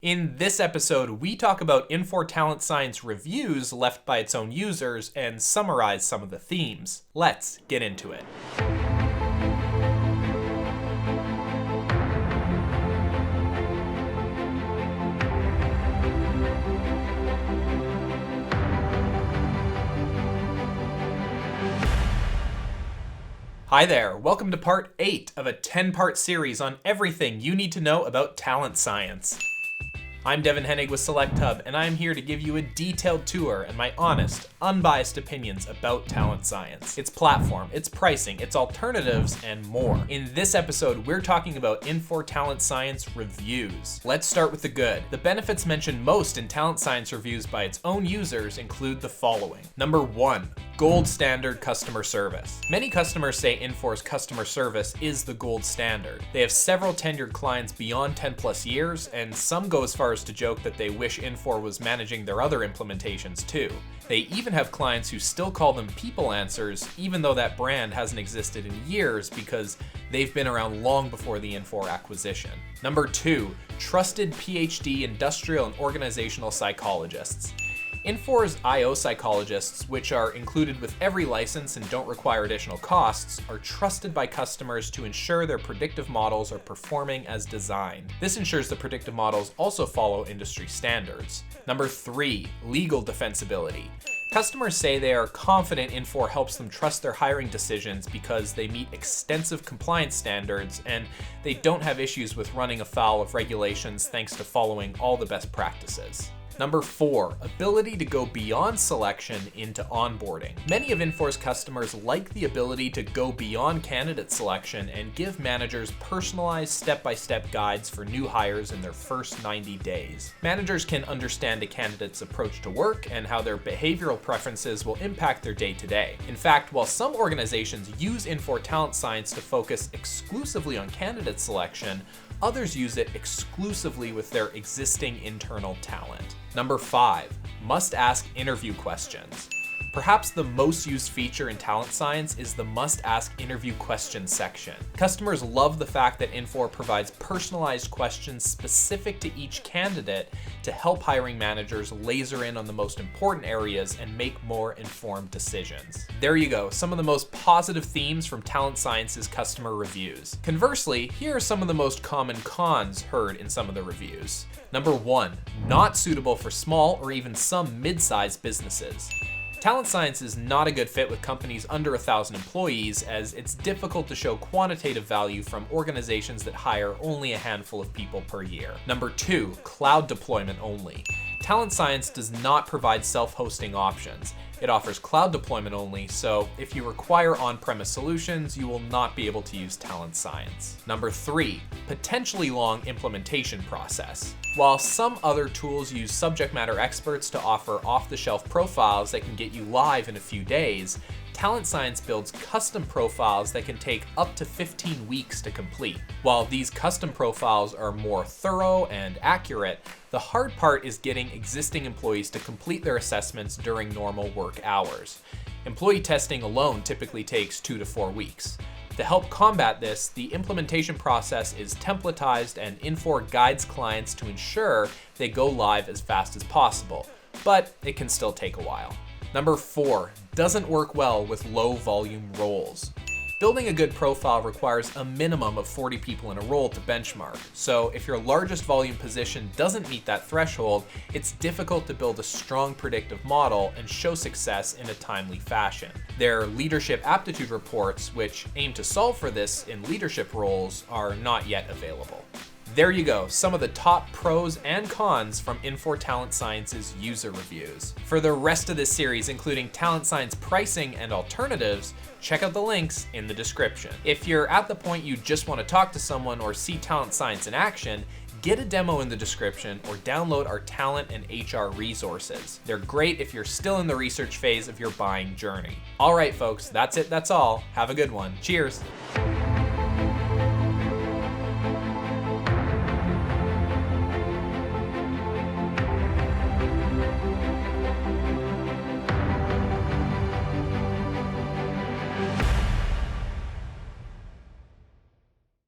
In this episode, we talk about Infor Talent Science reviews left by its own users and summarize some of the themes. Let's get into it. Hi there, welcome to part 8 of a 10-part series on everything you need to know about talent science. I'm Devon Hennig with SelectHub, and I'm here to give you a detailed tour and my honest, unbiased opinions about talent science, its platform, its pricing, its alternatives, and more. In this episode, we're talking about Infor Talent Science reviews. Let's start with the good. The benefits mentioned most in talent science reviews by its own users include the following. Number 1. Gold standard customer service. Many customers say Infor's customer service is the gold standard. They have several tenured clients beyond 10 plus years, and some go as far as to joke that they wish Infor was managing their other implementations too. They even have clients who still call them People Answers, even though that brand hasn't existed in years because they've been around long before the Infor acquisition. Number 2, trusted PhD industrial and organizational psychologists. Infor's IO psychologists, which are included with every license and don't require additional costs, are trusted by customers to ensure their predictive models are performing as designed. This ensures the predictive models also follow industry standards. Number 3, legal defensibility. Customers say they are confident Infor helps them trust their hiring decisions because they meet extensive compliance standards and they don't have issues with running afoul of regulations thanks to following all the best practices. Number 4, ability to go beyond selection into onboarding. Many of Infor's customers like the ability to go beyond candidate selection and give managers personalized step-by-step guides for new hires in their first 90 days. Managers can understand a candidate's approach to work and how their behavioral preferences will impact their day-to-day. In fact, while some organizations use Infor Talent Science to focus exclusively on candidate selection, others use it exclusively with their existing internal talent. Number 5, must-ask interview questions. Perhaps the most used feature in talent science is the must-ask interview questions section. Customers love the fact that Infor provides personalized questions specific to each candidate to help hiring managers laser in on the most important areas and make more informed decisions. There you go, some of the most positive themes from talent science's customer reviews. Conversely, here are some of the most common cons heard in some of the reviews. Number 1, not suitable for small or even some mid-sized businesses. Talent science is not a good fit with companies under 1,000 employees, as it's difficult to show quantitative value from organizations that hire only a handful of people per year. Number 2, cloud deployment only. Talent science does not provide self-hosting options. It offers cloud deployment only, so if you require on-premise solutions, you will not be able to use talent science. Number 3, potentially long implementation process. While some other tools use subject matter experts to offer off-the-shelf profiles that can get you live in a few days, Talent Science builds custom profiles that can take up to 15 weeks to complete. While these custom profiles are more thorough and accurate, the hard part is getting existing employees to complete their assessments during normal work hours. Employee testing alone typically takes 2 to 4 weeks. To help combat this, the implementation process is templatized and Infor guides clients to ensure they go live as fast as possible, but it can still take a while. Number 4, doesn't work well with low volume roles. Building a good profile requires a minimum of 40 people in a role to benchmark, so if your largest volume position doesn't meet that threshold, it's difficult to build a strong predictive model and show success in a timely fashion. Their leadership aptitude reports, which aim to solve for this in leadership roles, are not yet available. There you go, some of the top pros and cons from Infor Talent Science's user reviews. For the rest of this series, including talent science pricing and alternatives, check out the links in the description. If you're at the point you just want to talk to someone or see talent science in action, get a demo in the description or download our talent and HR resources. They're great if you're still in the research phase of your buying journey. All right, folks, that's it, that's all. Have a good one. Cheers.